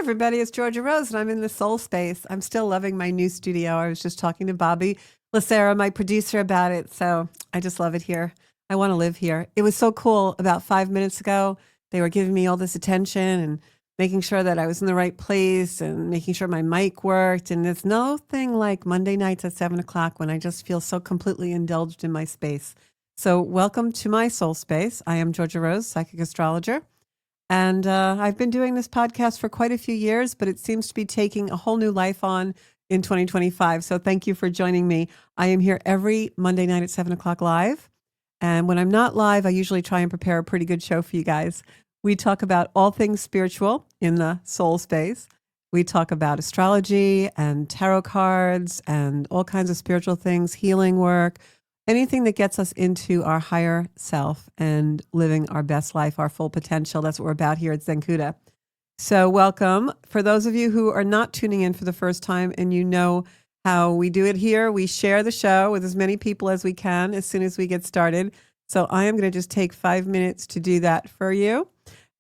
everybody. It's Georgia Rose, and I'm in the soul space. I'm still loving my new studio. I was just talking to Bobby Lacera, my producer, about it. So I just love it here. I want to live here. It was so cool. About 5 minutes ago, they were giving me all this attention and making sure that I was in the right place and making sure my mic worked. And there's nothing like Monday nights at 7 o'clock when I just feel so completely indulged in my space. So welcome to my soul space. I am Georgia Rose, psychic astrologer. And I've been doing this podcast for quite a few years, but it seems to be taking a whole new life on in 2025. So thank you for joining me. I am here every Monday night at 7 o'clock live. And when I'm not live, I usually try and prepare a pretty good show for you guys. We talk about all things spiritual in the soul space. We talk about astrology and tarot cards and all kinds of spiritual things, healing work, anything that gets us into our higher self and living our best life, our full potential. That's what we're about here at Zenkuda. So welcome. For those of you who are not tuning in for the first time and you know how we do it here, we share the show with as many people as we can as soon as we get started. So I am going to just take 5 minutes to do that for you.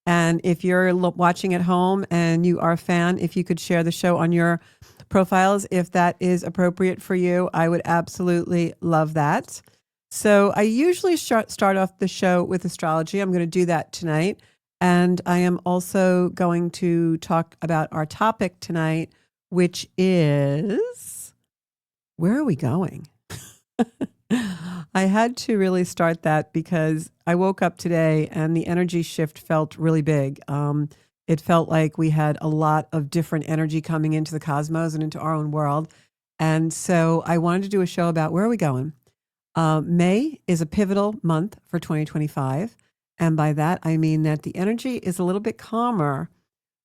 And if you're watching at home and you are a fan, if you could share the show on your profiles, if that is appropriate for you, I would absolutely love that. So I usually start off the show with astrology. I'm going to do that tonight. And I am also going to talk about our topic tonight, which is, where are we going? I had to really start that because I woke up today and the energy shift felt really big. It felt like we had a lot of different energy coming into the cosmos and into our own world. And so I wanted to do a show about where are we going? May is a pivotal month for 2025. And by that, I mean that the energy is a little bit calmer,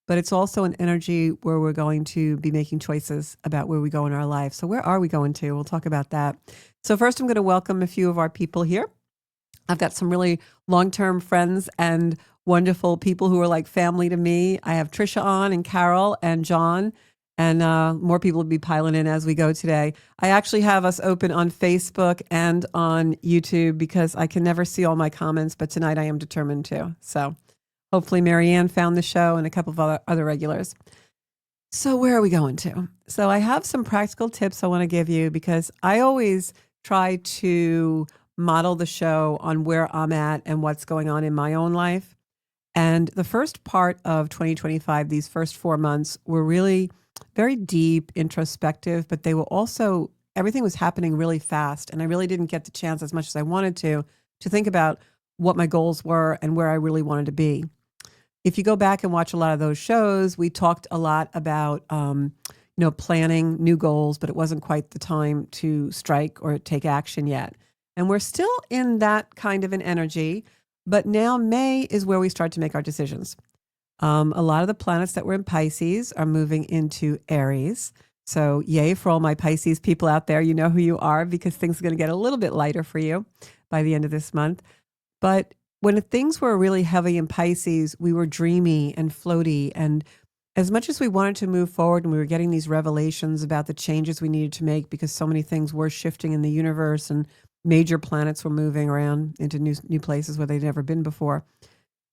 but it's also an energy where we're going to be making choices about where we go in our life. So where are we going to? We'll talk about that. So first, I'm going to welcome a few of our people here. I've got some really long-term friends and wonderful people who are like family to me. I have Trisha on and Carol and John, and more people will be piling in as we go today. I actually have us open on Facebook and on YouTube because I can never see all my comments, but tonight I am determined to. So hopefully Marianne found the show and a couple of other regulars. So where are we going to? So I have some practical tips I want to give you because I always try to model the show on where I'm at and what's going on in my own life. And the first part of 2025, these first 4 months, were really very deep, introspective, but they were also, everything was happening really fast. And I really didn't get the chance as much as I wanted to think about what my goals were and where I really wanted to be. If you go back and watch a lot of those shows, we talked a lot about, planning new goals, but it wasn't quite the time to strike or take action yet. And we're still in that kind of an energy, but now May is where we start to make our decisions. A lot of the planets that were in Pisces are moving into Aries. So yay for all my Pisces people out there. You know who you are because things are going to get a little bit lighter for you by the end of this month. But when things were really heavy in Pisces, we were dreamy and floaty. And as much as we wanted to move forward and we were getting these revelations about the changes we needed to make because so many things were shifting in the universe and major planets were moving around into new places where they'd never been before,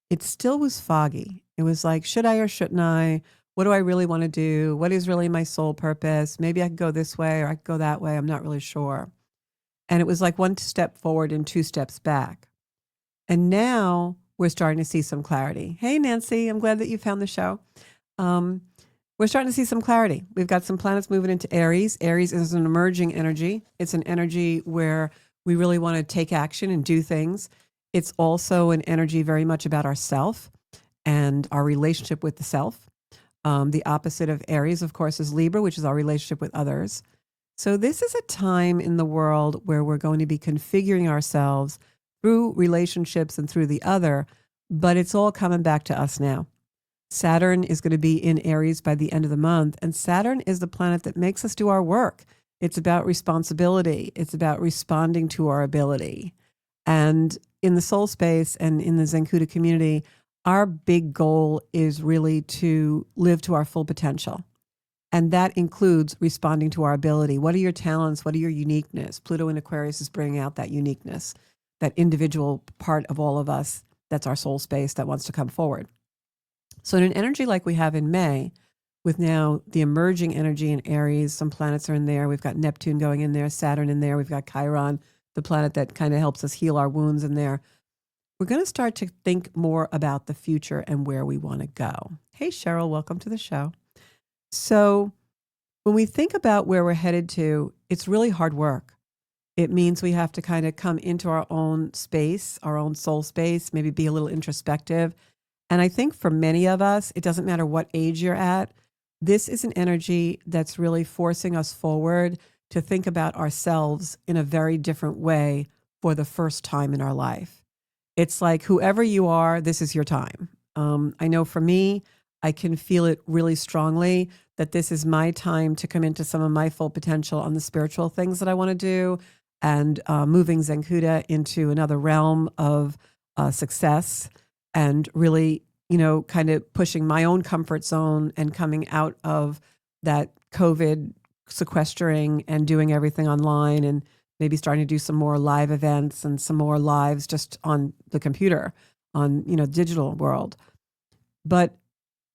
it still was foggy. It was like, should I or shouldn't I? What do I really want to do? What is really my soul purpose? Maybe I could go this way or I could go that way. I'm not really sure. And it was like one step forward and 2 steps back. And now we're starting to see some clarity. Hey, Nancy, I'm glad that you found the show. We're starting to see some clarity. We've got some planets moving into Aries. Aries is an emerging energy. It's an energy where we really want to take action and do things. It's also an energy very much about ourself and our relationship with the self. The opposite of Aries, of course, is Libra, which is our relationship with others. So this is a time in the world where we're going to be configuring ourselves through relationships and through the other, but it's all coming back to us now. Saturn is going to be in Aries by the end of the month, and Saturn is the planet that makes us do our work. It's about responsibility. It's about responding to our ability. And in the soul space and in the Zenkuda community, our big goal is really to live to our full potential. And that includes responding to our ability. What are your talents? What are your uniqueness? Pluto in Aquarius is bringing out that uniqueness, that individual part of all of us that's our soul space that wants to come forward. So in an energy like we have in May, with now the emerging energy in Aries. Some planets are in there. We've got Neptune going in there, Saturn in there. We've got Chiron, the planet that kind of helps us heal our wounds in there. We're going to start to think more about the future and where we want to go. Hey, Cheryl, welcome to the show. So when we think about where we're headed to, it's really hard work. It means we have to kind of come into our own space, our own soul space, maybe be a little introspective. And I think for many of us, it doesn't matter what age you're at, this is an energy that's really forcing us forward to think about ourselves in a very different way for the first time in our life. It's like whoever you are, this is your time. I know for me, I can feel it really strongly that this is my time to come into some of my full potential on the spiritual things that I want to do and moving Zenkuda into another realm of success and really, kind of pushing my own comfort zone and coming out of that COVID sequestering and doing everything online and maybe starting to do some more live events and some more lives just on the computer, on, digital world. But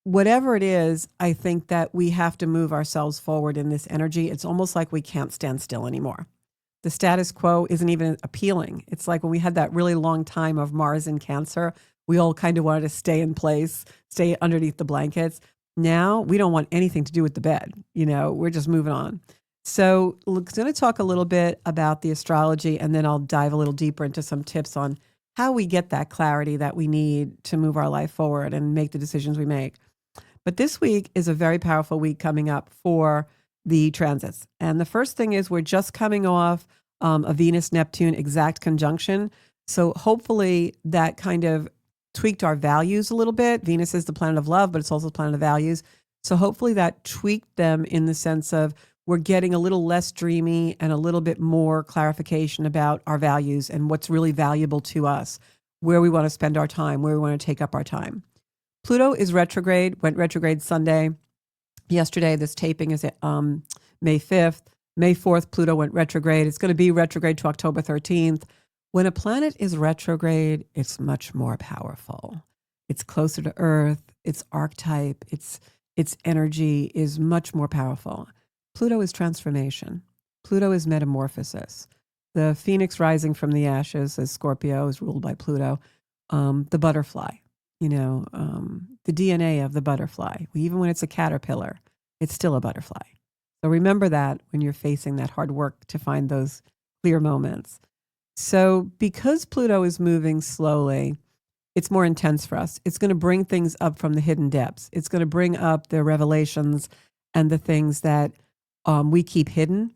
whatever it is, I think that we have to move ourselves forward in this energy. It's almost like we can't stand still anymore. The status quo isn't even appealing. It's like when we had that really long time of Mars in Cancer, we all kind of wanted to stay in place, stay underneath the blankets. Now we don't want anything to do with the bed. We're just moving on. So we're going to talk a little bit about the astrology, and then I'll dive a little deeper into some tips on how we get that clarity that we need to move our life forward and make the decisions we make. But this week is a very powerful week coming up for the transits. And the first thing is we're just coming off a Venus-Neptune exact conjunction. So hopefully that kind of tweaked our values a little bit. Venus is the planet of love, but it's also the planet of values. So hopefully that tweaked them in the sense of we're getting a little less dreamy and a little bit more clarification about our values and what's really valuable to us, where we want to spend our time, where we want to take up our time. Pluto is retrograde, went retrograde Sunday. Yesterday, this taping is May 5th. May 4th, Pluto went retrograde. It's going to be retrograde to October 13th. When a planet is retrograde, it's much more powerful. It's closer to Earth. Its archetype, its energy is much more powerful. Pluto is transformation. Pluto is metamorphosis. The phoenix rising from the ashes, as Scorpio is ruled by Pluto, the butterfly. The DNA of the butterfly. Even when it's a caterpillar, it's still a butterfly. So remember that when you're facing that hard work to find those clear moments. So because Pluto is moving slowly, it's more intense for us. It's going to bring things up from the hidden depths. It's going to bring up the revelations and the things that we keep hidden.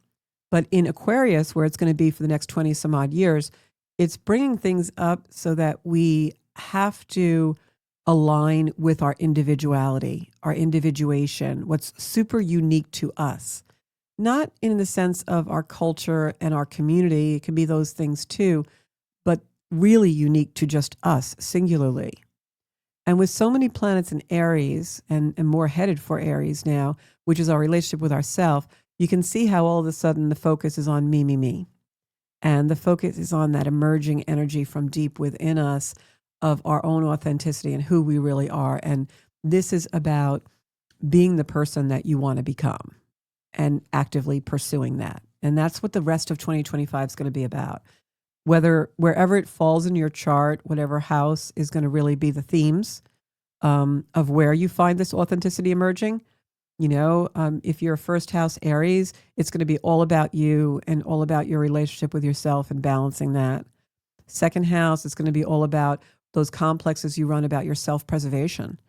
But in Aquarius, where it's going to be for the next 20 some odd years, it's bringing things up so that we have to align with our individuality, our individuation, what's super unique to us. Not in the sense of our culture and our community, it can be those things too, but really unique to just us singularly. And with so many planets in Aries and more headed for Aries now, which is our relationship with ourself, you can see how all of a sudden the focus is on me, me, me. And the focus is on that emerging energy from deep within us of our own authenticity and who we really are. And this is about being the person that you want to become and actively pursuing that. And that's what the rest of 2025 is going to be about. Wherever it falls in your chart, whatever house is going to really be the themes of where you find this authenticity emerging. If you're a first house Aries, it's going to be all about you and all about your relationship with yourself and balancing that. Second house, it's going to be all about those complexes you run about your self-preservation.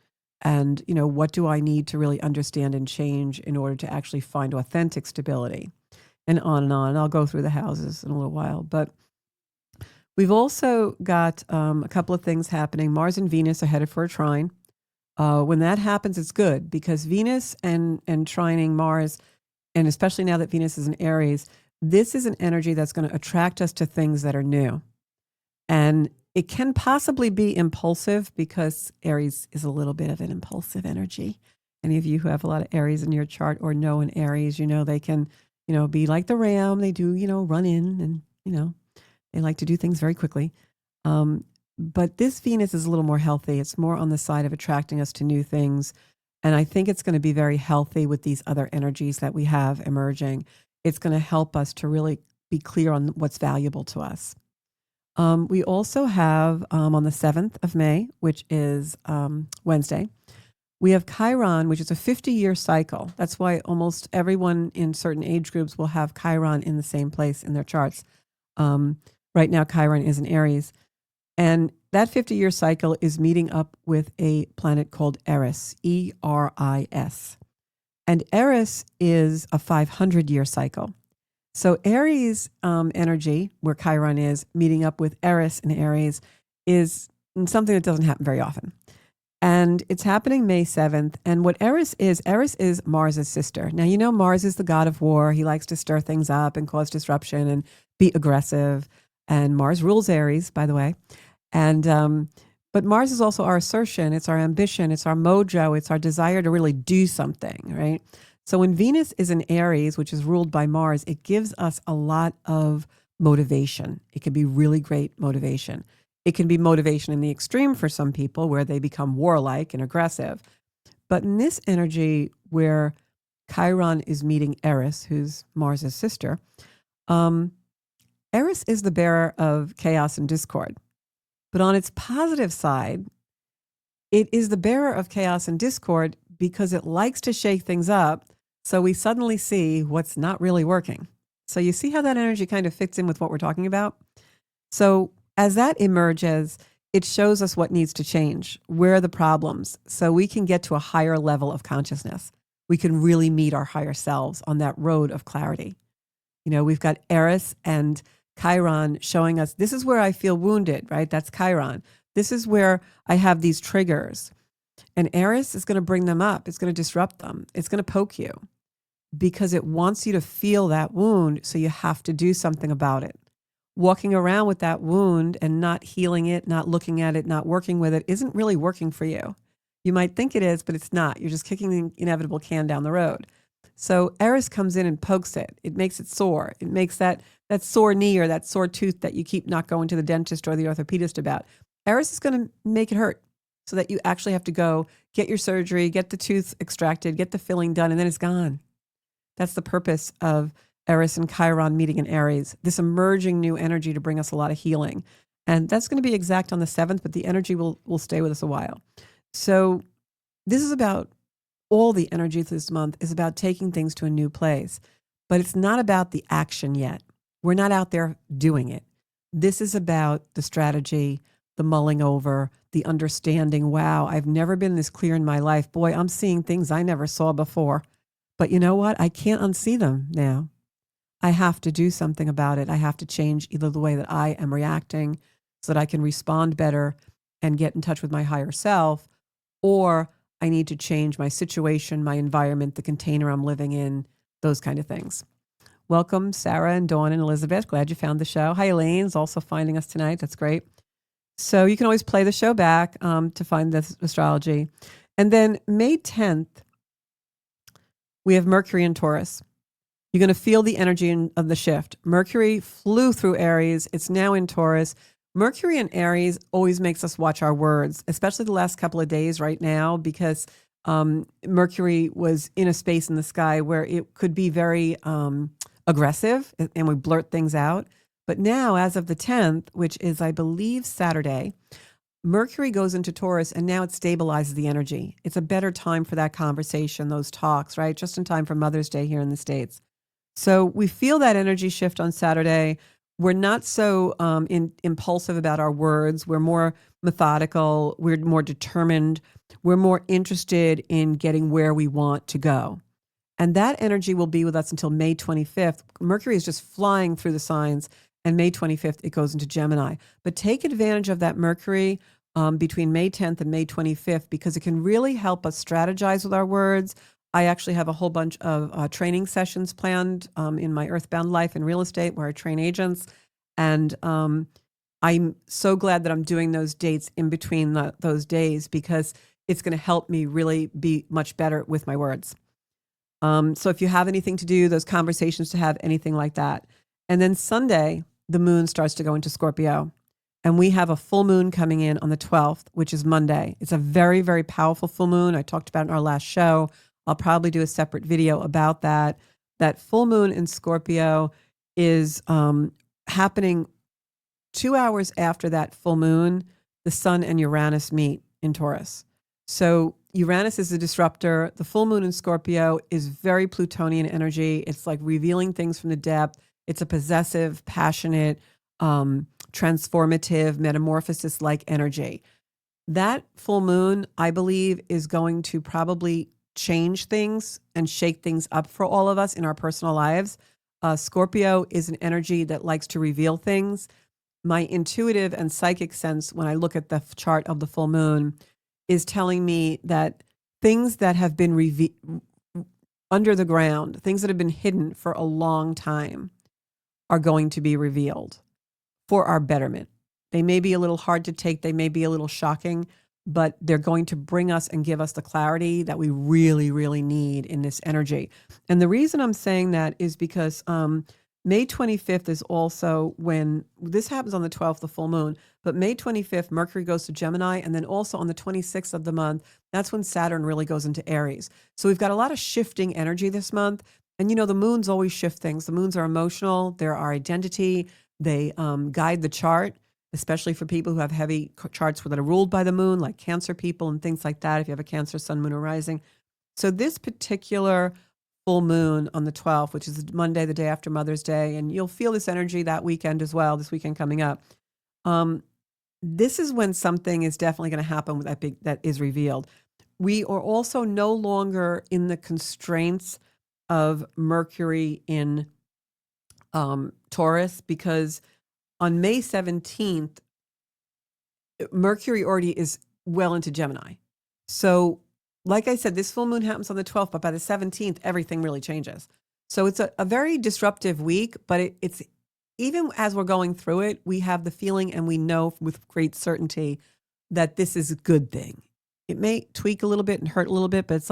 And, what do I need to really understand and change in order to actually find authentic stability? And on and on. And I'll go through the houses in a little while. But we've also got a couple of things happening. Mars and Venus are headed for a trine. When that happens, it's good because Venus and trining Mars, and especially now that Venus is in Aries, this is an energy that's going to attract us to things that are new. And it can possibly be impulsive because Aries is a little bit of an impulsive energy. Any of you who have a lot of Aries in your chart or know an Aries, they can, be like the ram. They do, run in and, they like to do things very quickly. But this Venus is a little more healthy. It's more on the side of attracting us to new things. And I think it's going to be very healthy with these other energies that we have emerging. It's going to help us to really be clear on what's valuable to us. We also have on the 7th of May, which is Wednesday, we have Chiron, which is a 50-year cycle. That's why almost everyone in certain age groups will have Chiron in the same place in their charts. Right now, Chiron is in Aries. And that 50-year cycle is meeting up with a planet called Eris, Eris. And Eris is a 500-year cycle. So Aries energy, where Chiron is, meeting up with Eris in Aries, is something that doesn't happen very often. And it's happening May 7th. And what Eris is Mars's sister. Now, you know, Mars is the god of war. He likes to stir things up and cause disruption and be aggressive. And Mars rules Aries, by the way. And but Mars is also our assertion. It's our ambition. It's our mojo. It's our desire to really do something, right? So when Venus is in Aries, which is ruled by Mars, it gives us a lot of motivation. It can be really great motivation. It can be motivation in the extreme for some people where they become warlike and aggressive. But in this energy where Chiron is meeting Eris, who's Mars's sister, Eris is the bearer of chaos and discord. But on its positive side, it is the bearer of chaos and discord because it likes to shake things up. So we suddenly see what's not really working. So you see how that energy kind of fits in with what we're talking about? So as that emerges, it shows us what needs to change. Where are the problems? So we can get to a higher level of consciousness. We can really meet our higher selves on that road of clarity. You know, we've got Eris and Chiron showing us, this is where I feel wounded, right? That's Chiron. This is where I have these triggers. And Eris is going to bring them up. It's going to disrupt them. It's going to poke you because it wants you to feel that wound. So you have to do something about it. Walking around with that wound and not healing it, not looking at it, not working with it isn't really working for you. You might think it is, but it's not. You're just kicking the inevitable can down the road. So Eris comes in and pokes it. It makes it sore. It makes that sore knee or that sore tooth that you keep not going to the dentist or the orthopedist about. Eris is going to make it hurt so that you actually have to go get your surgery, get the tooth extracted, get the filling done, and then it's gone. That's the purpose of Eris and Chiron meeting in Aries, this emerging new energy to bring us a lot of healing. And that's going to be exact on the 7th, but the energy will stay with us a while. So this is about all the energy this month is about taking things to a new place, but it's not about the action yet. We're not out there doing it. This is about the strategy, the mulling over, the understanding, wow, I've never been this clear in my life. Boy, I'm seeing things I never saw before. But you know what? I can't unsee them now. I have to do something about it. I have to change either the way that I am reacting so that I can respond better and get in touch with my higher self, or I need to change my situation, my environment, the container I'm living in, those kind of things. Welcome, Sarah and Dawn and Elizabeth. Glad you found the show. Hi, Elaine's also finding us tonight. That's great. So you can always play the show back to find this astrology. And then May 10th, we have Mercury in Taurus. You're going to feel the energy of the shift. Mercury flew through Aries. It's now in Taurus. Mercury in Aries always makes us watch our words, especially the last couple of days right now, because Mercury was in a space in the sky where it could be very aggressive and we blurt things out. But now, as of the 10th, which is, I believe, Saturday, Mercury goes into Taurus and now it stabilizes the energy. It's a better time for that conversation, those talks, right? Just in time for Mother's Day here in the States. So we feel that energy shift on Saturday. We're not so impulsive about our words. We're more methodical. We're more determined. We're more interested in getting where we want to go. And that energy will be with us until May 25th. Mercury is just flying through the signs. And May 25th, it goes into Gemini. But take advantage of that Mercury between May 10th and May 25th, because it can really help us strategize with our words. I actually have a whole bunch of training sessions planned in my Earthbound life in real estate where I train agents. And I'm so glad that I'm doing those dates in between those days, because it's going to help me really be much better with my words. So if you have anything to do, those conversations to have, anything like that. And then Sunday, the moon starts to go into Scorpio. And we have a full moon coming in on the 12th, which is Monday. It's a very, very powerful full moon. I talked about it in our last show. I'll probably do a separate video about that. That full moon in Scorpio is happening 2 hours after that full moon. The sun and Uranus meet in Taurus. So Uranus is a disruptor. The full moon in Scorpio is very Plutonian energy. It's like revealing things from the depth. It's a possessive, passionate, transformative, metamorphosis-like energy. That full moon, I believe, is going to probably change things and shake things up for all of us in our personal lives. Scorpio is an energy that likes to reveal things. My intuitive and psychic sense when I look at the chart of the full moon is telling me that things that have been under the ground, things that have been hidden for a long time, are going to be revealed for our betterment. They may be a little hard to take, they may be a little shocking, but they're going to bring us and give us the clarity that we really, really need in this energy. And the reason I'm saying that is because May 25th is also when this happens on the 12th, the full moon, but May 25th, Mercury goes to Gemini. And then also on the 26th of the month, that's when Saturn really goes into Aries. So we've got a lot of shifting energy this month. And the moons always shift things. The moons are emotional. They're our identity. They guide the chart, especially for people who have heavy charts that are ruled by the moon, like Cancer people and things like that, if you have a Cancer sun, moon, or rising. So this particular full moon on the 12th, which is Monday, the day after Mother's Day, and you'll feel this energy that weekend as well, this weekend coming up. This is when something is definitely going to happen with that is revealed. We are also no longer in the constraints of Mercury in Taurus, because on May 17th, Mercury already is well into Gemini. So like I said, this full moon happens on the 12th, but by the 17th, everything really changes. So it's a very disruptive week, but it's even as we're going through it, we have the feeling and we know with great certainty that this is a good thing. It may tweak a little bit and hurt a little bit, but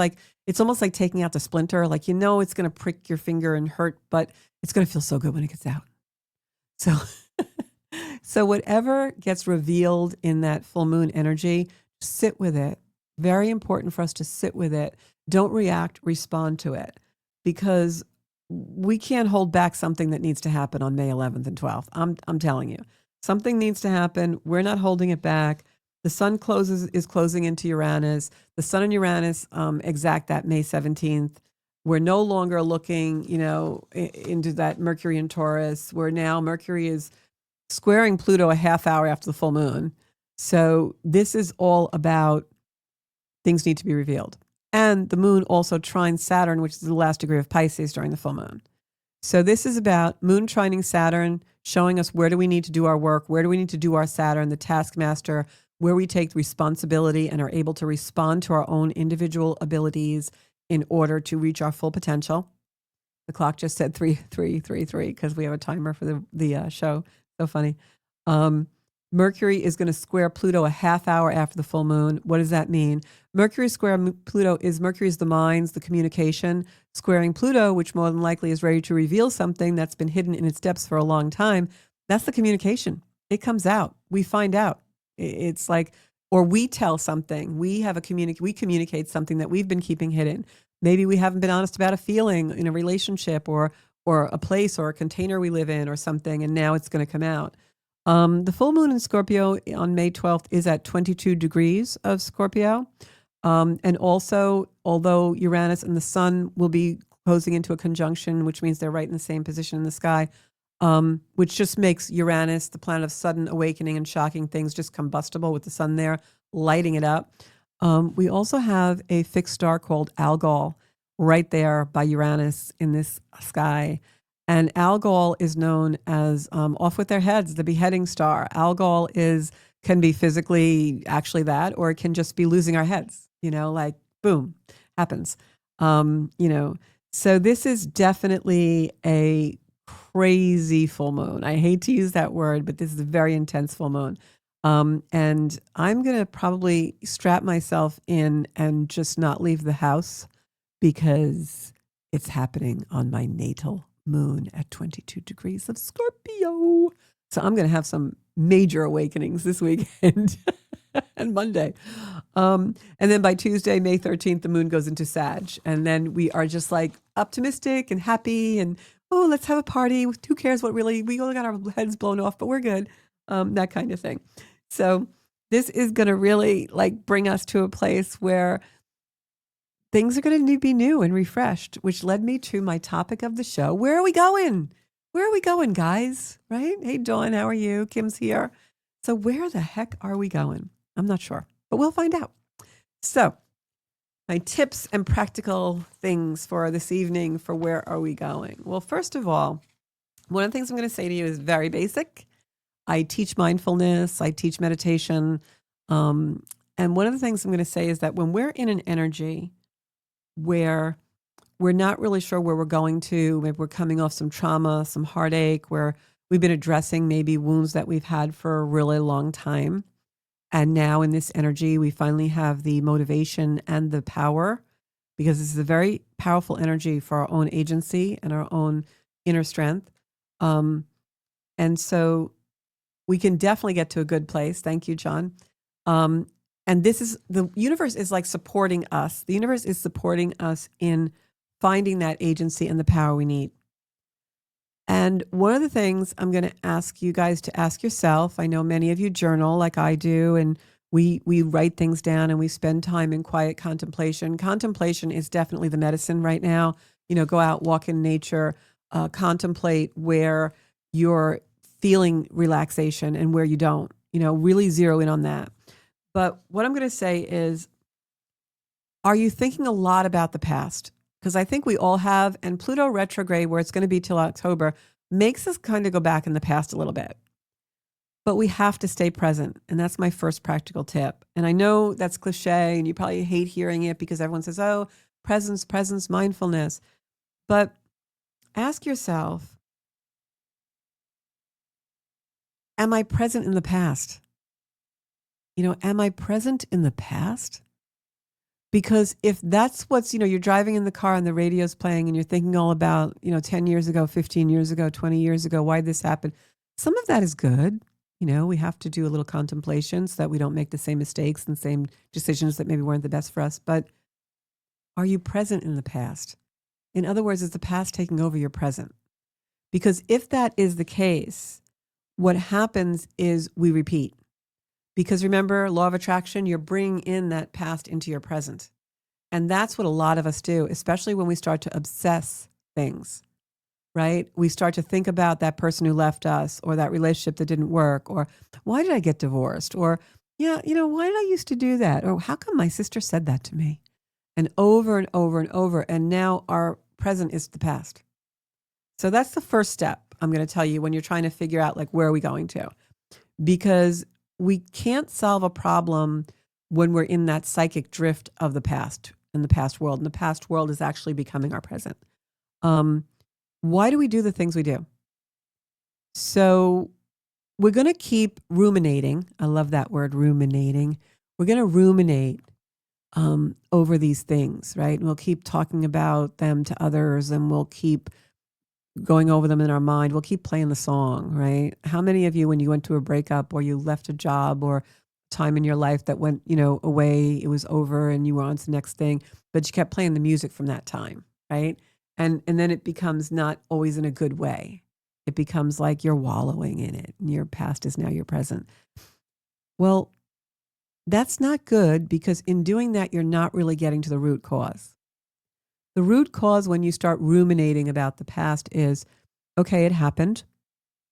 it's almost like taking out the splinter. Like, it's going to prick your finger and hurt, but it's going to feel so good when it gets out. So, so whatever gets revealed in that full moon energy, sit with it. Very important for us to sit with it. Don't react, respond to it, because we can't hold back something that needs to happen on May 11th and 12th. I'm telling you, something needs to happen. We're not holding it back. The sun is closing into Uranus. The sun and Uranus exact that May 17th. We're no longer looking, into that Mercury in Taurus, where now Mercury is squaring Pluto a half hour after the full moon. So this is all about things need to be revealed. And the moon also trines Saturn, which is the last degree of Pisces during the full moon. So this is about moon trining Saturn, showing us where do we need to do our work, where do we need to do our Saturn, the taskmaster, where we take responsibility and are able to respond to our own individual abilities in order to reach our full potential. The clock just said 3:33 because we have a timer for the show. So funny. Mercury is going to square Pluto a half hour after the full moon. What does that mean? Mercury square Pluto is the minds, the communication. Squaring Pluto, which more than likely is ready to reveal something that's been hidden in its depths for a long time. That's the communication. It comes out. We find out. It's like, or we tell something. We communicate something that we've been keeping hidden. Maybe we haven't been honest about a feeling in a relationship or a place or a container we live in or something, and now it's going to come out. The full moon in Scorpio on May 12th is at 22 degrees of Scorpio. And also, although Uranus and the sun will be closing into a conjunction, which means they're right in the same position in the sky, which just makes Uranus, the planet of sudden awakening and shocking things, just combustible with the sun there, lighting it up. We also have a fixed star called Algol right there by Uranus in this sky. And Algol is known as off with their heads, the beheading star. Algol can be physically actually that, or it can just be losing our heads, like boom, happens. So this is definitely a crazy full moon. I hate to use that word, but this is a very intense full moon. And I'm going to probably strap myself in and just not leave the house because it's happening on my natal moon at 22 degrees of Scorpio. So I'm going to have some major awakenings this weekend and Monday. And then by Tuesday, May 13th, the moon goes into Sag. And then we are just like optimistic and happy and, oh, let's have a party. Who cares what really, we all got our heads blown off, but we're good. That kind of thing. So this is going to really like bring us to a place where things are going to be new and refreshed, which led me to my topic of the show. Where are we going? Where are we going, guys? Right? Hey, Dawn, how are you? Kim's here. So where the heck are we going? I'm not sure, but we'll find out. So my tips and practical things for this evening for where are we going? Well, first of all, one of the things I'm going to say to you is very basic. I teach mindfulness. I teach meditation. And one of the things I'm going to say is that when we're in an energy where we're not really sure where we're going to, maybe we're coming off some trauma, some heartache, where we've been addressing maybe wounds that we've had for a really long time. And now in this energy, we finally have the motivation and the power, because this is a very powerful energy for our own agency and our own inner strength. And so we can definitely get to a good place. Thank you, John. And this is, the universe is like supporting us. The universe is supporting us in finding that agency and the power we need. And one of the things I'm going to ask you guys to ask yourself, I know many of you journal like I do, and we write things down and we spend time in quiet contemplation. Contemplation is definitely the medicine right now. You know, go out, walk in nature, contemplate where you're feeling relaxation and where you don't, you know, really zero in on that. But what I'm going to say is, are you thinking a lot about the past? Because I think we all have, and Pluto retrograde, where it's going to be till October, makes us kind of go back in the past a little bit. But we have to stay present. And that's my first practical tip. And I know that's cliche and you probably hate hearing it because everyone says, oh, presence, mindfulness. But ask yourself, am I present in the past? You know, am I present in the past? Because if that's what's, you know, you're driving in the car and the radio's playing and you're thinking all about, you know, 10 years ago, 15 years ago, 20 years ago, why this happened. Some of that is good. You know, we have to do a little contemplation so that we don't make the same mistakes and same decisions that maybe weren't the best for us. But are you present in the past? In other words, is the past taking over your present? Because if that is the case, what happens is we repeat. Because remember, law of attraction, you're bringing in that past into your present. And that's what a lot of us do, especially when we start to obsess things, right? We start to think about that person who left us or that relationship that didn't work, or why did I get divorced? Or, yeah, you know, why did I used to do that? Or how come my sister said that to me? And over and over and over. And now our present is the past. So that's the first step I'm going to tell you when you're trying to figure out, like, where are we going to? Because we can't solve a problem when we're in that psychic drift of the past, in the past world. And the past world is actually becoming our present. Why do we do the things we do? So we're going to keep ruminating. I love that word, ruminating. We're going to ruminate over these things, right? And we'll keep talking about them to others, and we'll keep going over them in our mind. We'll keep playing the song, right? How many of you, when you went to a breakup or you left a job or time in your life that went, you know, away, it was over and you were on to the next thing, but you kept playing the music from that time, right? And then it becomes not always in a good way. It becomes like you're wallowing in it and your past is now your present. Well, that's not good, because in doing that, you're not really getting to the root cause. The root cause when you start ruminating about the past is, okay, it happened.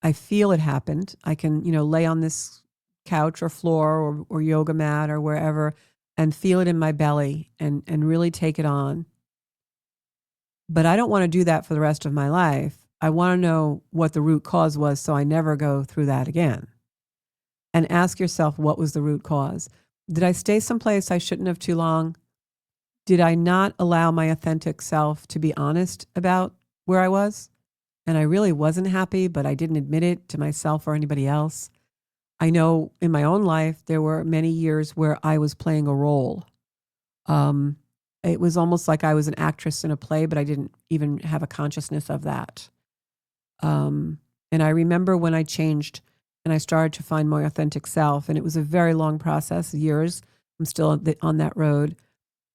I feel it happened. I can, you know, lay on this couch or floor or yoga mat or wherever and feel it in my belly and really take it on. But I don't want to do that for the rest of my life. I want to know what the root cause was so I never go through that again. And ask yourself, what was the root cause? Did I stay someplace I shouldn't have too long? Did I not allow my authentic self to be honest about where I was? And I really wasn't happy, but I didn't admit it to myself or anybody else. I know in my own life, there were many years where I was playing a role. It was almost like I was an actress in a play, but I didn't even have a consciousness of that. And And I remember when I changed and I started to find my authentic self, and it was a very long process, years. I'm still on that road.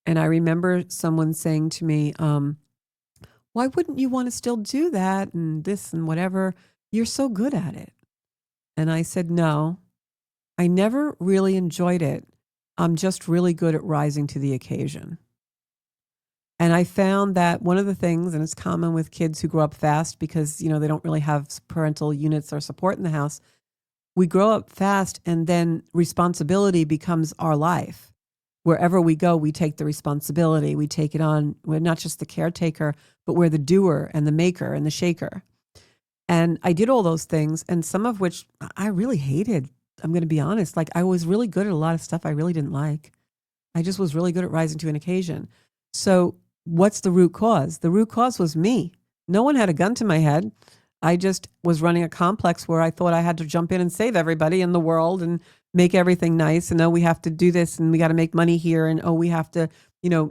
And I remember someone saying to me, why wouldn't you want to still do that and this and whatever? You're so good at it. And I said, no, I never really enjoyed it. I'm just really good at rising to the occasion. And I found that one of the things, and it's common with kids who grow up fast because, they don't really have parental units or support in the house. We grow up fast and then responsibility becomes our life. Wherever we go, we take the responsibility. We take it on. We're not just the caretaker, but we're the doer and the maker and the shaker. And I did all those things, and some of which I really hated. I'm going to be honest. Like, I was really good at a lot of stuff I really didn't like. I just was really good at rising to an occasion. So what's the root cause? The root cause was me. No one had a gun to my head. I just was running a complex where I thought I had to jump in and save everybody in the world and make everything nice. And, oh, we have to do this and we got to make money here. And, oh, we have to,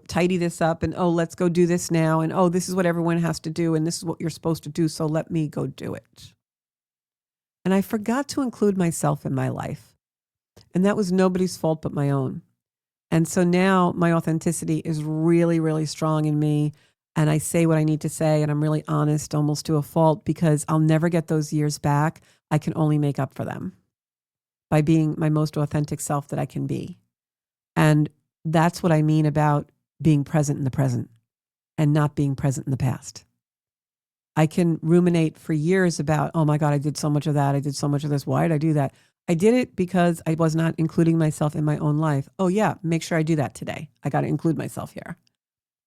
tidy this up. And, oh, let's go do this now. And, oh, this is what everyone has to do. And this is what you're supposed to do. So let me go do it. And I forgot to include myself in my life. And that was nobody's fault but my own. And so now my authenticity is really, really strong in me. And I say what I need to say. And I'm really honest, almost to a fault, because I'll never get those years back. I can only make up for them by being my most authentic self that I can be. And that's what I mean about being present in the present and not being present in the past. I can ruminate for years about, oh my God, I did so much of that. I did so much of this. Why did I do that? I did it because I was not including myself in my own life. Oh yeah, make sure I do that today. I got to include myself here,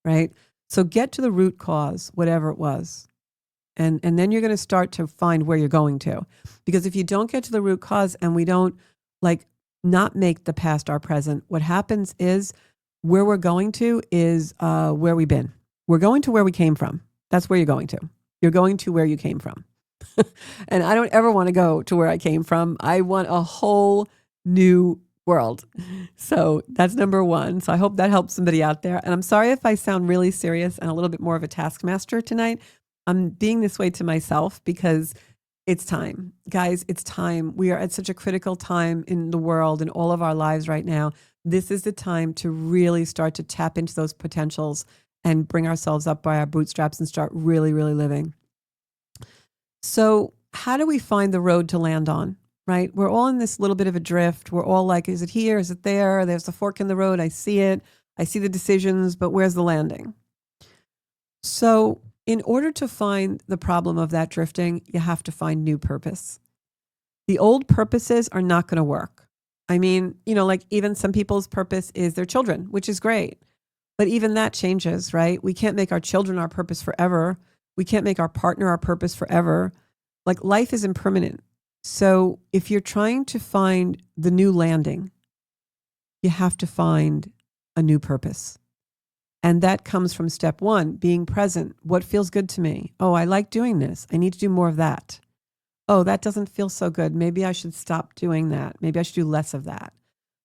right? So get to the root cause, whatever it was. And then you're going to start to find where you're going to. Because if you don't get to the root cause and we don't not make the past our present, what happens is where we're going to is where we've been. We're going to where we came from. That's where you're going to. You're going to where you came from. And I don't ever want to go to where I came from. I want a whole new world. So that's number one. So I hope that helps somebody out there. And I'm sorry if I sound really serious and a little bit more of a taskmaster tonight. I'm being this way to myself because it's time. Guys, it's time. We are at such a critical time in the world, in all of our lives right now. This is the time to really start to tap into those potentials and bring ourselves up by our bootstraps and start really, really living. So how do we find the road to land on, right? We're all in this little bit of a drift. We're all like, is it here? Is it there? There's a fork in the road. I see it. I see the decisions, but where's the landing? So in order to find the problem of that drifting, you have to find new purpose. The old purposes are not going to work. I mean, even some people's purpose is their children, which is great. But even that changes, right? We can't make our children our purpose forever. We can't make our partner our purpose forever. Life is impermanent. So if you're trying to find the new landing, you have to find a new purpose. And that comes from step one, being present. What feels good to me? Oh, I like doing this. I need to do more of that. Oh, that doesn't feel so good. Maybe I should stop doing that. Maybe I should do less of that.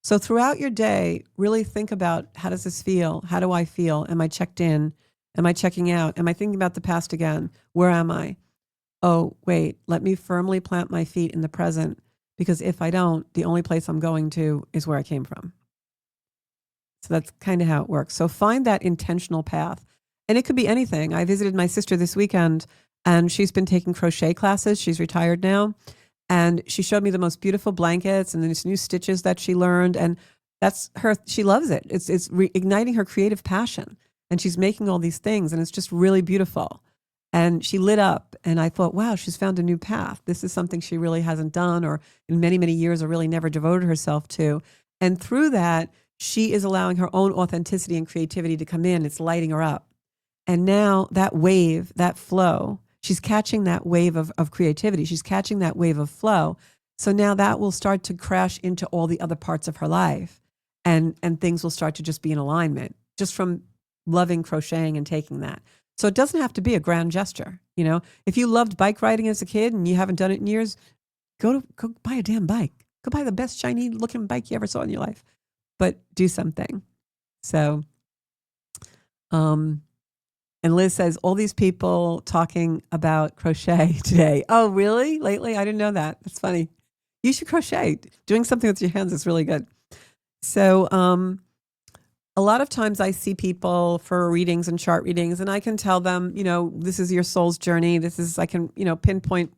So throughout your day, really think about, how does this feel? How do I feel? Am I checked in? Am I checking out? Am I thinking about the past again? Where am I? Oh, wait, let me firmly plant my feet in the present, because if I don't, the only place I'm going to is where I came from. So that's kind of how it works. So find that intentional path. And it could be anything. I visited my sister this weekend, and she's been taking crochet classes. She's retired now. And she showed me the most beautiful blankets and these new stitches that she learned. And that's her. She loves it. It's igniting her creative passion. And she's making all these things, and it's just really beautiful. And she lit up, and I thought, wow, she's found a new path. This is something she really hasn't done, or in many, many years, or really never devoted herself to. And through that, she is allowing her own authenticity and creativity to come in. It's lighting her up. And now that wave, that flow, she's catching that wave of creativity. She's catching that wave of flow. So now that will start to crash into all the other parts of her life. And things will start to just be in alignment, just from loving crocheting and taking that. So it doesn't have to be a grand gesture. If you loved bike riding as a kid and you haven't done it in years, go buy a damn bike. Go buy the best shiny looking bike you ever saw in your life. But do something. So, and And Liz says, all these people talking about crochet today. Oh, really? Lately? I didn't know that. That's funny. You should crochet. Doing something with your hands is really good. So, a lot of times I see people for readings and chart readings, and I can tell them, this is your soul's journey. I can, pinpoint,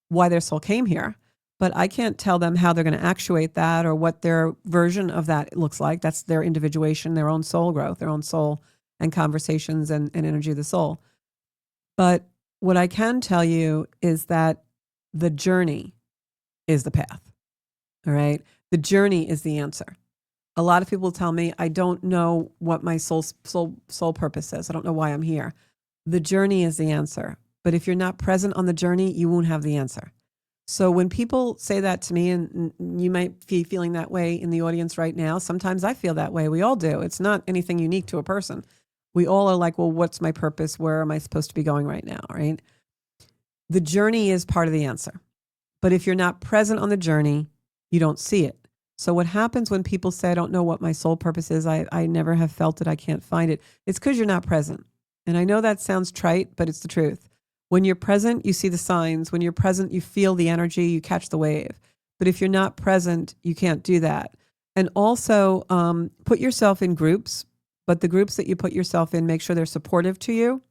why their soul came here. But I can't tell them how they're going to actuate that or what their version of that looks like. That's their individuation, their own soul growth, their own soul and conversations and energy of the soul. But what I can tell you is that the journey is the path. All right. The journey is the answer. A lot of people tell me, I don't know what my soul purpose is. I don't know why I'm here. The journey is the answer. But if you're not present on the journey, you won't have the answer. So when people say that to me, and you might be feeling that way in the audience right now, sometimes I feel that way. We all do. It's not anything unique to a person. We all are like, well, what's my purpose? Where am I supposed to be going right now? Right? The journey is part of the answer. But if you're not present on the journey, you don't see it. So what happens when people say, I don't know what my soul purpose is, I never have felt it, I can't find it, it's because you're not present. And I know that sounds trite, but it's the truth. When you're present, you see the signs. When you're present, you feel the energy, you catch the wave. But if you're not present, you can't do that. And also put yourself in groups, but the groups that you put yourself in, make sure they're supportive to you.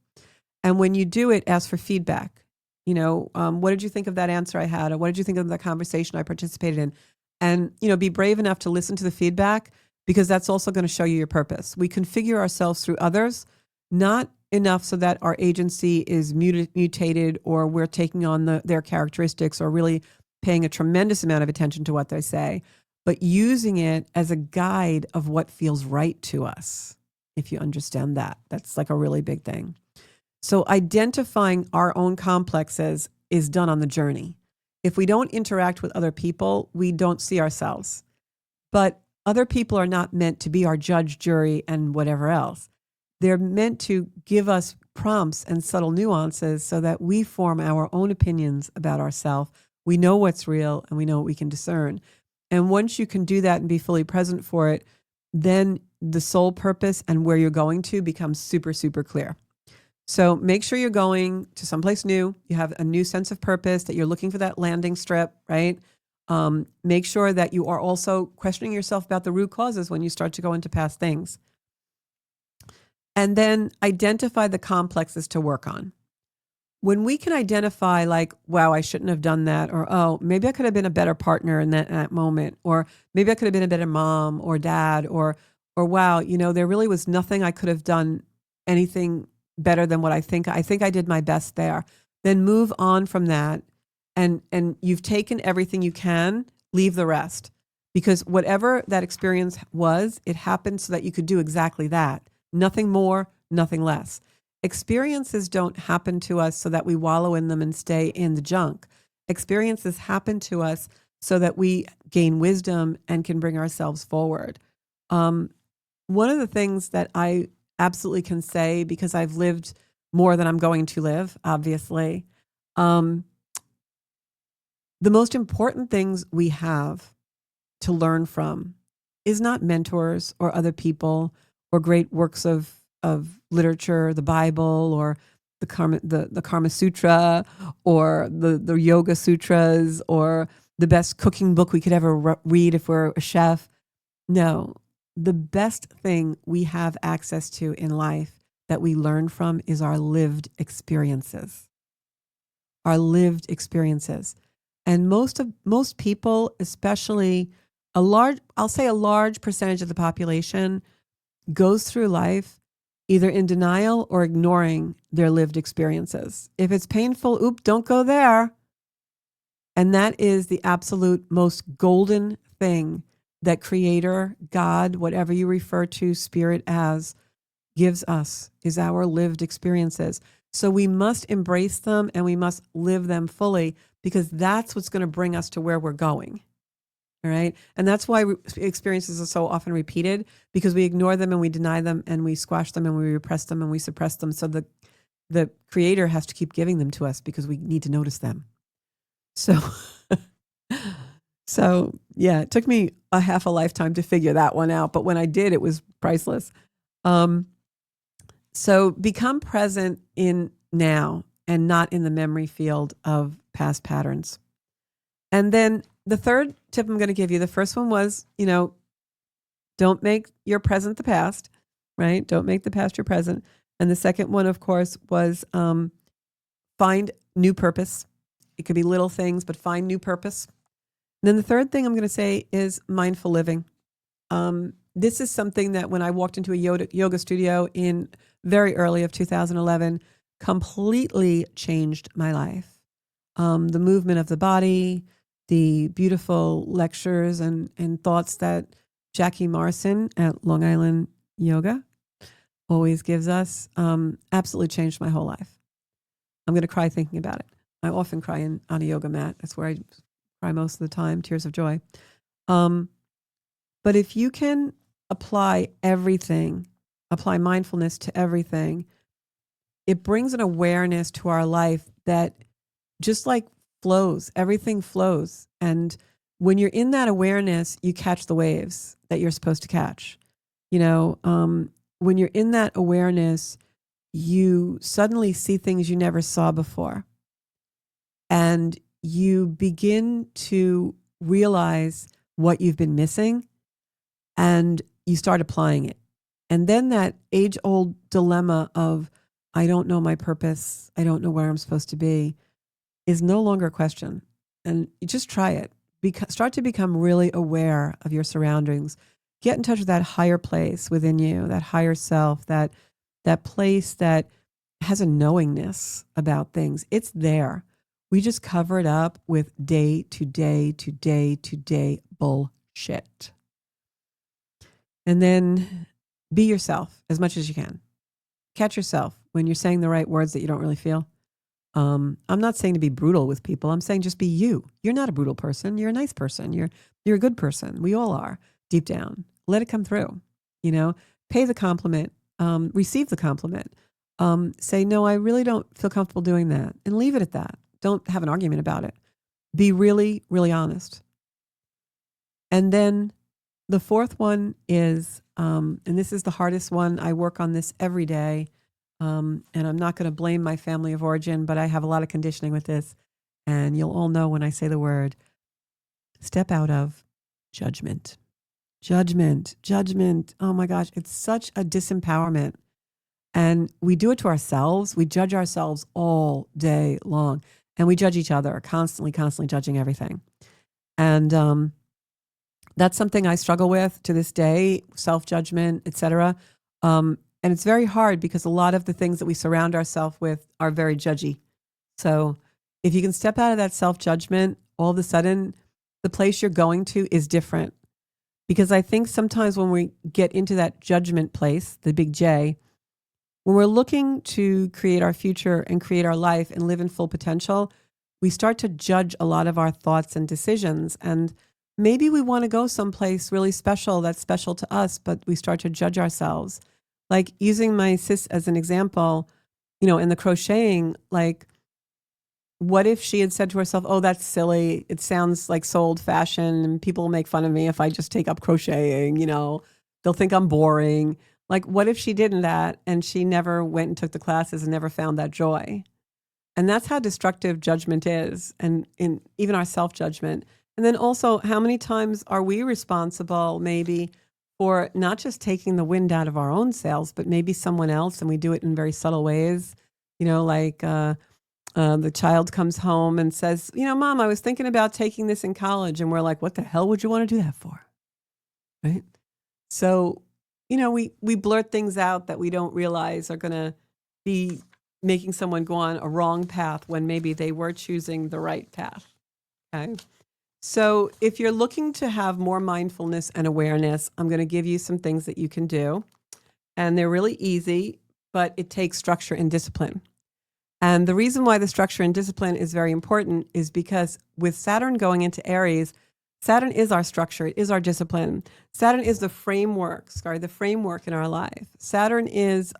And when you do it, ask for feedback. What did you think of that answer I had? Or what did you think of the conversation I participated in? And, be brave enough to listen to the feedback, because that's also going to show you your purpose. We configure ourselves through others, not enough so that our agency is mutated or we're taking on their characteristics or really paying a tremendous amount of attention to what they say, but using it as a guide of what feels right to us. If you understand that, that's like a really big thing. So identifying our own complexes is done on the journey. If we don't interact with other people, we don't see ourselves. But other people are not meant to be our judge, jury, and whatever else. They're meant to give us prompts and subtle nuances so that we form our own opinions about ourselves. We know what's real and we know what we can discern. And once you can do that and be fully present for it, then the soul purpose and where you're going to becomes super, super clear. So make sure you're going to someplace new. You have a new sense of purpose, that you're looking for that landing strip, right? Make sure that you are also questioning yourself about the root causes when you start to go into past things. And then identify the complexes to work on. When we can identify like, wow, I shouldn't have done that, or, oh, maybe I could have been a better partner in that moment, or maybe I could have been a better mom or dad, or wow, there really was nothing I could have done anything better than what I think I did my best there. Then move on from that. And you've taken everything you can, leave the rest. Because whatever that experience was, it happened so that you could do exactly that. Nothing more, nothing less. Experiences don't happen to us so that we wallow in them and stay in the junk. Experiences happen to us so that we gain wisdom and can bring ourselves forward. One of the things that I absolutely can say, because I've lived more than I'm going to live, obviously, the most important things we have to learn from is not mentors or other people or great works of literature, the Bible, or the Karma Sutra, or the Yoga Sutras, or the best cooking book we could ever read if we're a chef. No, the best thing we have access to in life that we learn from is our lived experiences. Our lived experiences. And most people, especially a large percentage of the population, goes through life either in denial or ignoring their lived experiences. If it's painful, don't go there. And that is the absolute most golden thing that Creator, God, whatever you refer to Spirit as, gives us, is our lived experiences. So we must embrace them and we must live them fully, because that's what's going to bring us to where we're going. All right. And that's why experiences are so often repeated, because we ignore them and we deny them and we squash them and we repress them and we suppress them. So the Creator has to keep giving them to us because we need to notice them. So, yeah, it took me a half a lifetime to figure that one out. But when I did, it was priceless. So become present in now and not in the memory field of past patterns. And then the third tip I'm going to give you, the first one was, don't make your present the past, right? Don't make the past your present. And the second one, of course, was find new purpose. It could be little things, but find new purpose. And then the third thing I'm going to say is mindful living. This is something that when I walked into a yoga studio in very early of 2011, completely changed my life. The movement of the body, the beautiful lectures and thoughts that Jackie Morrison at Long Island Yoga always gives us absolutely changed my whole life. I'm going to cry thinking about it. I often cry on a yoga mat. That's where I cry most of the time, tears of joy. But if you can apply mindfulness to everything, it brings an awareness to our life that just like flows, everything flows. And when you're in that awareness, you catch the waves that you're supposed to catch. When you're in that awareness, you suddenly see things you never saw before. And you begin to realize what you've been missing and you start applying it. And then that age-old dilemma of, I don't know my purpose, I don't know where I'm supposed to be, is no longer a question. And you just try it. Start to become really aware of your surroundings. Get in touch with that higher place within you, that higher self, that place that has a knowingness about things. It's there. We just cover it up with day to day to day to day bullshit. And then be yourself as much as you can. Catch yourself when you're saying the right words that you don't really feel. I'm not saying to be brutal with people. I'm saying just be you. You're not a brutal person. You're a nice person. You're a good person. We all are deep down. Let it come through. Pay the compliment. Receive the compliment. Say, no, I really don't feel comfortable doing that, and leave it at that. Don't have an argument about it. Be really, really honest. And then the fourth one is, and this is the hardest one. I work on this every day. And I'm not going to blame my family of origin, but I have a lot of conditioning with this. And you'll all know when I say the word, step out of judgment. Judgment. Oh my gosh, it's such a disempowerment. And we do it to ourselves. We judge ourselves all day long. And we judge each other, constantly judging everything. And that's something I struggle with to this day, self-judgment, etc. And it's very hard because a lot of the things that we surround ourselves with are very judgy. So if you can step out of that self-judgment, all of a sudden, the place you're going to is different. Because I think sometimes when we get into that judgment place, the big J, when we're looking to create our future and create our life and live in full potential, we start to judge a lot of our thoughts and decisions. And maybe we want to go someplace really special that's special to us, but we start to judge ourselves. Like using my sis as an example, in the crocheting, like, what if she had said to herself, oh, that's silly. It sounds like so old fashioned and people will make fun of me if I just take up crocheting, they'll think I'm boring. Like, what if she didn't that and she never went and took the classes and never found that joy? And that's how destructive judgment is, and in even our self-judgment. And then also, how many times are we responsible maybe for not just taking the wind out of our own sails, but maybe someone else, and we do it in very subtle ways, like the child comes home and says, Mom, I was thinking about taking this in college. And we're like, what the hell would you want to do that for? Right? So, we blurt things out that we don't realize are going to be making someone go on a wrong path when maybe they were choosing the right path. Okay. So if you're looking to have more mindfulness and awareness, I'm going to give you some things that you can do. And they're really easy, but it takes structure and discipline. And the reason why the structure and discipline is very important is because with Saturn going into Aries, Saturn is our structure, it is our discipline. Saturn is the framework in our life. Saturn is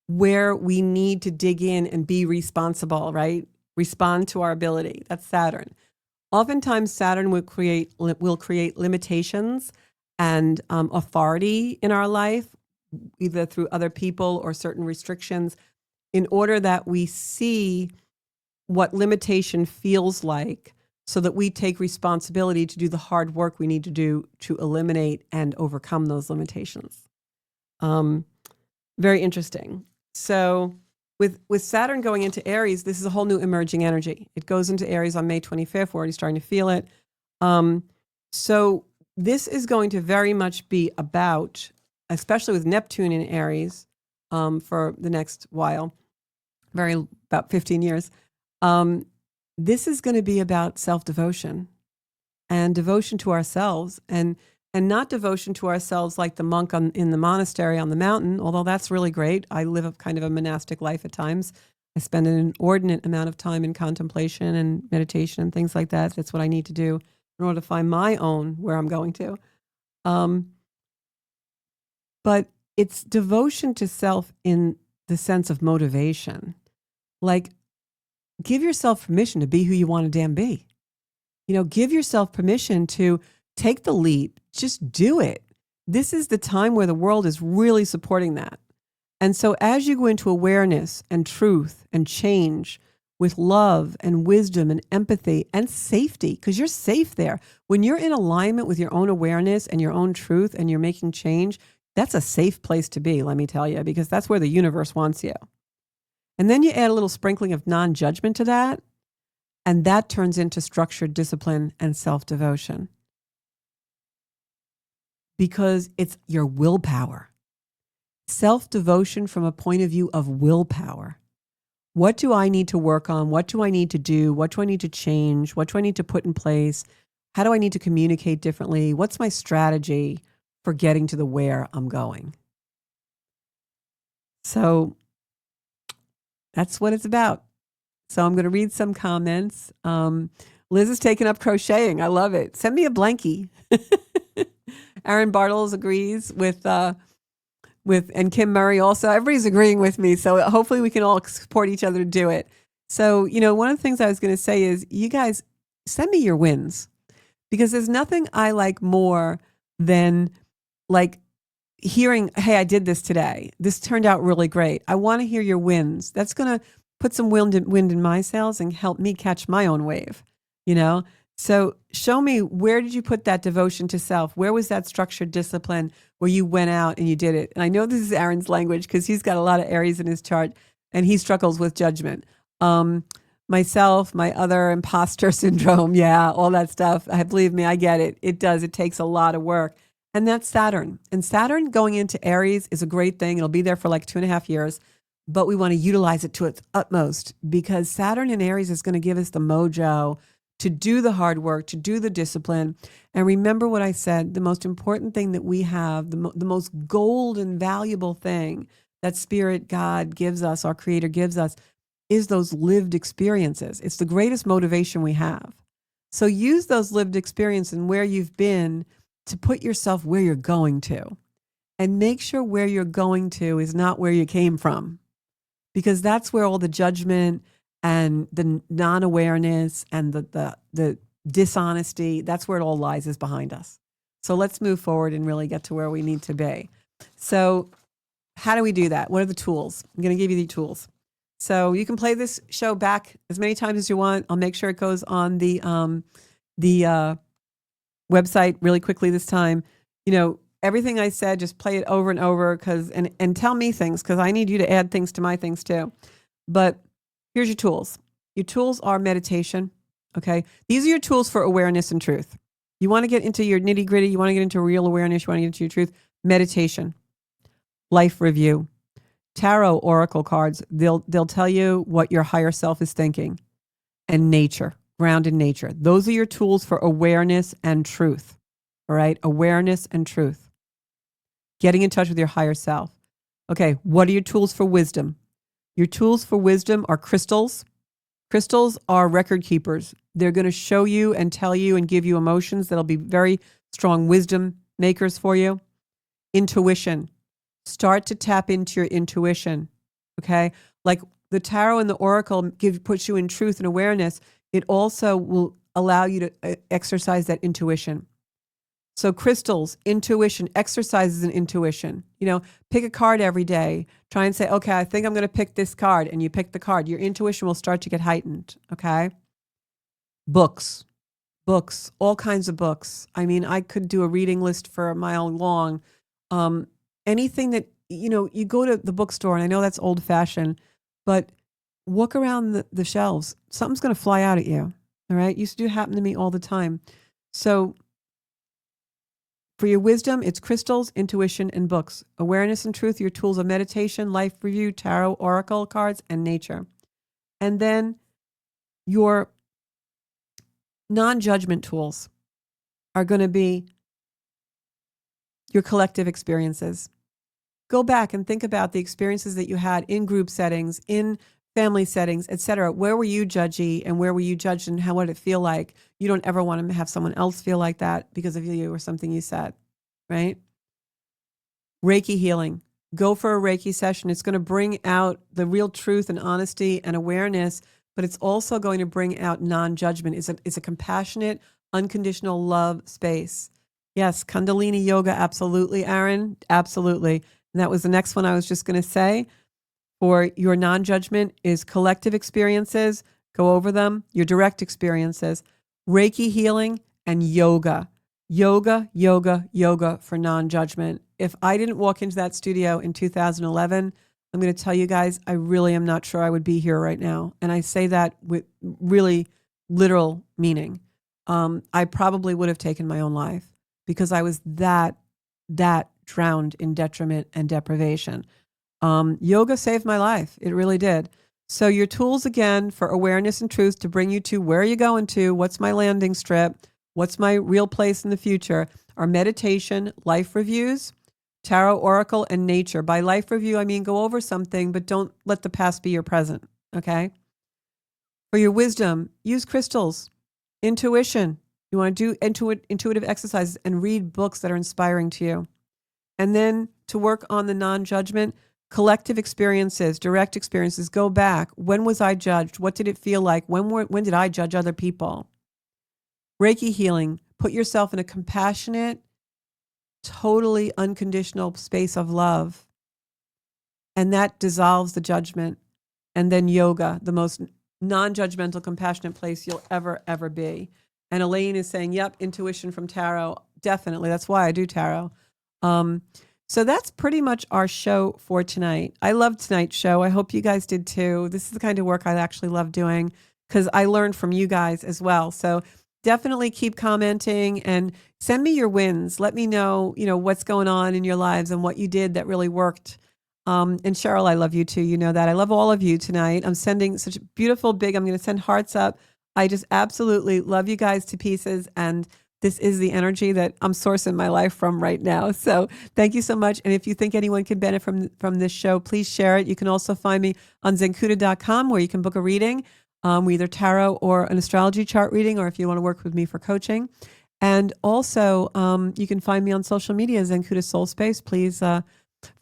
where we need to dig in and be responsible, right? Respond to our ability. That's Saturn. Oftentimes, Saturn will create limitations and authority in our life either through other people or certain restrictions, in order that we see what limitation feels like, so that we take responsibility to do the hard work we need to do to eliminate and overcome those limitations. Very interesting. So with Saturn going into Aries, this is a whole new emerging energy. It goes into Aries on May 25th. We're already starting to feel it. So this is going to very much be about, especially with Neptune in Aries, for the next while, about 15 years. This is going to be about self-devotion and devotion to ourselves, and not devotion to ourselves like the monk in the monastery on the mountain, although that's really great. I live a kind of a monastic life at times. I spend an inordinate amount of time in contemplation and meditation and things like that. That's what I need to do in order to find my own where I'm going to. But it's devotion to self in the sense of motivation. Like, give yourself permission to be who you want to damn be. Give yourself permission to take the leap. Just do it. This is the time where the world is really supporting that. And so as you go into awareness and truth and change with love and wisdom and empathy and safety, because you're safe there. When you're in alignment with your own awareness and your own truth and you're making change, that's a safe place to be, let me tell you, because that's where the universe wants you. And then you add a little sprinkling of non-judgment to that, and that turns into structured discipline and self-devotion. Because it's your willpower. Self-devotion from a point of view of willpower. What do I need to work on? What do I need to do? What do I need to change? What do I need to put in place? How do I need to communicate differently? What's my strategy for getting to the where I'm going? So that's what it's about. So I'm going to read some comments. Liz is taking up crocheting. I love it. Send me a blankie. Aaron Bartles agrees with and Kim Murray also. Everybody's agreeing with me. So hopefully we can all support each other to do it. So, one of the things I was going to say is, you guys send me your wins, because there's nothing I like more than like hearing, hey, I did this today. This turned out really great. I want to hear your wins. That's going to put some wind in my sails and help me catch my own wave, So show me, where did you put that devotion to self? Where was that structured discipline where you went out and you did it? And I know this is Aaron's language because he's got a lot of Aries in his chart and he struggles with judgment. Myself, my other imposter syndrome, yeah, all that stuff. Believe me, I get it. It does. It takes a lot of work. And that's Saturn. And Saturn going into Aries is a great thing. It'll be there for like 2.5 years. But we want to utilize it to its utmost, because Saturn in Aries is going to give us the mojo to do the hard work, to do the discipline. And remember what I said, the most important thing that we have, the most gold and valuable thing that Spirit, God gives us, our Creator gives us, is those lived experiences. It's the greatest motivation we have. So use those lived experiences and where you've been to put yourself where you're going to. And make sure where you're going to is not where you came from, because that's where all the judgment and the non-awareness and the dishonesty, that's where it all lies, is behind us. So let's move forward and really get to where we need to be. So how do we do that? What are the tools? I'm going to give you the tools. So you can play this show back as many times as you want. I'll make sure it goes on the website really quickly this time. Everything I said, just play it over and over, and tell me things, because I need you to add things to my things too. But here's your tools. Your tools are meditation. Okay. These are your tools for awareness and truth. You want to get into your nitty gritty. You want to get into real awareness. You want to get into your truth. Meditation, life review, tarot oracle cards. They'll tell you what your higher self is thinking, and nature, ground in nature. Those are your tools for awareness and truth. All right. Awareness and truth. Getting in touch with your higher self. Okay. What are your tools for wisdom? Your tools for wisdom are crystals. Crystals are record keepers. They're going to show you and tell you and give you emotions that'll be very strong wisdom makers for you. Intuition. Start to tap into your intuition. Okay? Like the tarot and the oracle puts you in truth and awareness. It also will allow you to exercise that intuition. So crystals, intuition, exercises in intuition. Pick a card every day. Try and say, okay, I think I'm going to pick this card. And you pick the card. Your intuition will start to get heightened. Okay. Books, all kinds of books. I mean, I could do a reading list for a mile long. Anything that, you go to the bookstore, and I know that's old fashioned, but walk around the shelves. Something's going to fly out at you. All right. Used to happen to me all the time. So for your wisdom, it's crystals, intuition, and books. Awareness and truth, your tools of meditation, life review, tarot, oracle cards, and nature. And then your non-judgment tools are going to be your collective experiences. Go back and think about the experiences that you had in group settings, in family settings, etc. Where were you judgy, and where were you judged, and how would it feel like? You don't ever want to have someone else feel like that because of you or something you said, right? Reiki healing. Go for a Reiki session. It's going to bring out the real truth and honesty and awareness, but it's also going to bring out non-judgment. It's a compassionate, unconditional love space. Yes, Kundalini yoga, absolutely, Aaron, absolutely. And that was the next one I was just going to say. For your non-judgment is collective experiences, go over them, your direct experiences, Reiki healing, and yoga. Yoga for non-judgment. If I didn't walk into that studio in 2011, I'm going to tell you guys, I really am not sure I would be here right now. And I say that with really literal meaning. I probably would have taken my own life because I was that drowned in detriment and deprivation. Yoga saved my life. It really did. So your tools, again, for awareness and truth to bring you to where are you going to, what's my landing strip, what's my real place in the future, are meditation, life reviews, tarot, oracle, and nature. By life review, I mean go over something, but don't let the past be your present, okay? For your wisdom, use crystals, intuition. You want to do intuitive exercises and read books that are inspiring to you. And then to work on the non-judgment, collective experiences, direct experiences, go back. When was I judged? What did it feel like? When did I judge other people? Reiki healing, put yourself in a compassionate, totally unconditional space of love. And that dissolves the judgment. And then yoga, the most non-judgmental, compassionate place you'll ever be. And Elaine is saying, yep, intuition from tarot. Definitely. That's why I do tarot. So that's pretty much our show for tonight. I loved tonight's show. I hope you guys did too. This is the kind of work I actually love doing because I learned from you guys as well. So definitely keep commenting and send me your wins. Let me know, what's going on in your lives and what you did that really worked. And Cheryl, I love you too. You know that. I love all of you tonight. I'm sending such beautiful, big, I'm going to send hearts up. I just absolutely love you guys to pieces. And this is the energy that I'm sourcing my life from right now. So thank you so much. And if you think anyone can benefit from this show, please share it. You can also find me on zenkuda.com where you can book a reading, either tarot or an astrology chart reading, or if you want to work with me for coaching. And also you can find me on social media, Zenkuda Soul Space. Please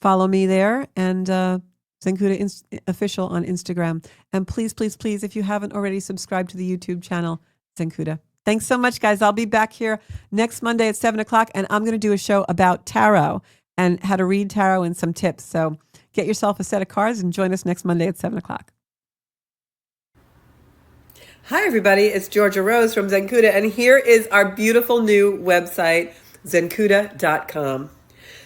follow me there, and Zenkuda Official on Instagram. And please, if you haven't already, subscribe to the YouTube channel, Zenkuda. Thanks so much, guys. I'll be back here next Monday at 7 o'clock, and I'm going to do a show about tarot and how to read tarot and some tips. So get yourself a set of cards and join us next Monday at 7 o'clock. Hi, everybody. It's Georgia Rose from Zenkuda, and here is our beautiful new website, zenkuda.com.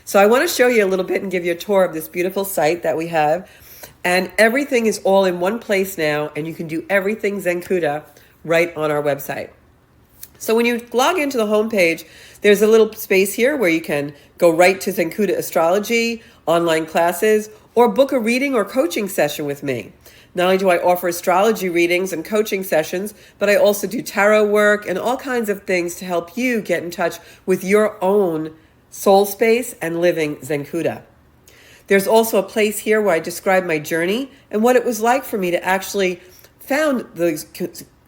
So I want to show you a little bit and give you a tour of this beautiful site that we have. And everything is all in one place now, and you can do everything Zenkuda right on our website. So when you log into the homepage, there's a little space here where you can go right to Zenkuda Astrology, online classes, or book a reading or coaching session with me. Not only do I offer astrology readings and coaching sessions, but I also do tarot work and all kinds of things to help you get in touch with your own soul space and living Zenkuda. There's also a place here where I describe my journey and what it was like for me to actually found the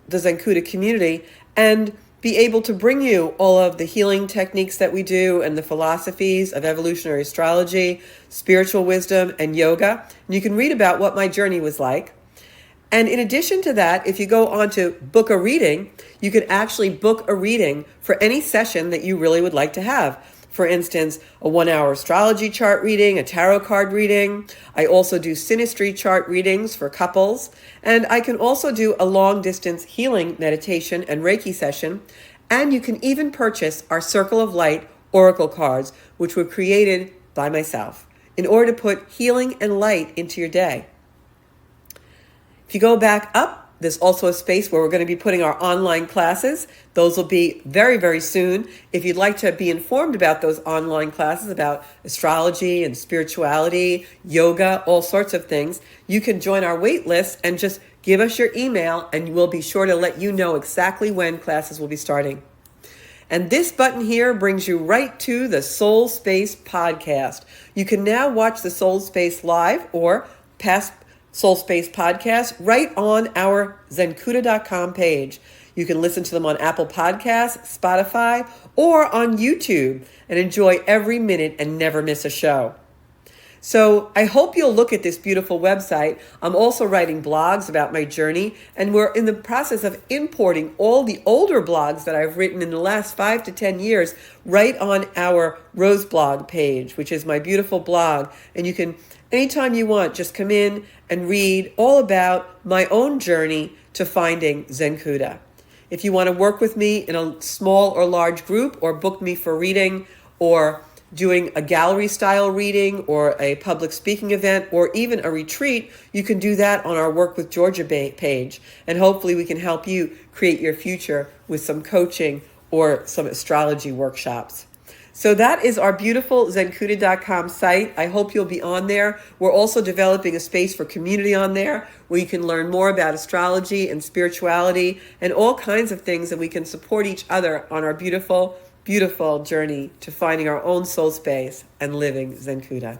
Zenkuda community and be able to bring you all of the healing techniques that we do and the philosophies of evolutionary astrology, spiritual wisdom, and yoga. And you can read about what my journey was like. And in addition to that, if you go on to book a reading, you can actually book a reading for any session that you really would like to have. For instance, a 1-hour astrology chart reading, a tarot card reading. I also do synastry chart readings for couples. And I can also do a long distance healing meditation and Reiki session. And you can even purchase our Circle of Light Oracle cards, which were created by myself in order to put healing and light into your day. If you go back up, there's also a space where we're going to be putting our online classes. Those will be very, very soon. If you'd like to be informed about those online classes about astrology and spirituality, yoga, all sorts of things, you can join our wait list and just give us your email, and we'll be sure to let you know exactly when classes will be starting. And this button here brings you right to the Soul Space podcast. You can now watch the Soul Space live or past Soul Space podcast right on our zencuda.com page. You can listen to them on Apple Podcasts, Spotify, or on YouTube and enjoy every minute and never miss a show. So I hope you'll look at this beautiful website. I'm also writing blogs about my journey, and we're in the process of importing all the older blogs that I've written in the last 5 to 10 years right on our Rose blog page, which is my beautiful blog. And you can, anytime you want, just come in and read all about my own journey to finding Zencuda. If you want to work with me in a small or large group, or book me for reading, or doing a gallery style reading, or a public speaking event, or even a retreat, you can do that on our Work with Georgia page. And hopefully we can help you create your future with some coaching or some astrology workshops. So that is our beautiful zencuda.com site. I hope you'll be on there. We're also developing a space for community on there where you can learn more about astrology and spirituality and all kinds of things, and we can support each other on our beautiful, beautiful journey to finding our own soul space and living Zencuda.